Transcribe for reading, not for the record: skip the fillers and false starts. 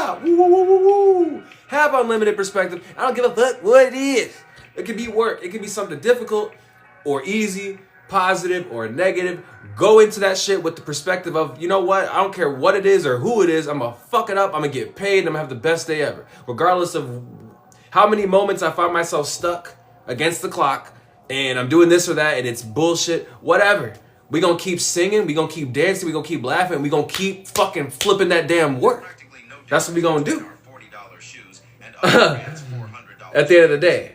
yeah, woo, woo, woo, woo, woo. Have unlimited perspective. I don't give a fuck what it is. It could be work. It could be something difficult or easy, positive or negative. Go into that shit with the perspective of, you know what? I don't care what it is or who it is. I'm gonna fuck it up. I'm gonna get paid and I'm gonna have the best day ever. Regardless of how many moments I find myself stuck against the clock and I'm doing this or that and it's bullshit, whatever. We gonna keep singing, we gonna keep dancing, we gonna keep laughing, we gonna keep fucking flipping that damn work. That's what we gonna do. At the end of the day.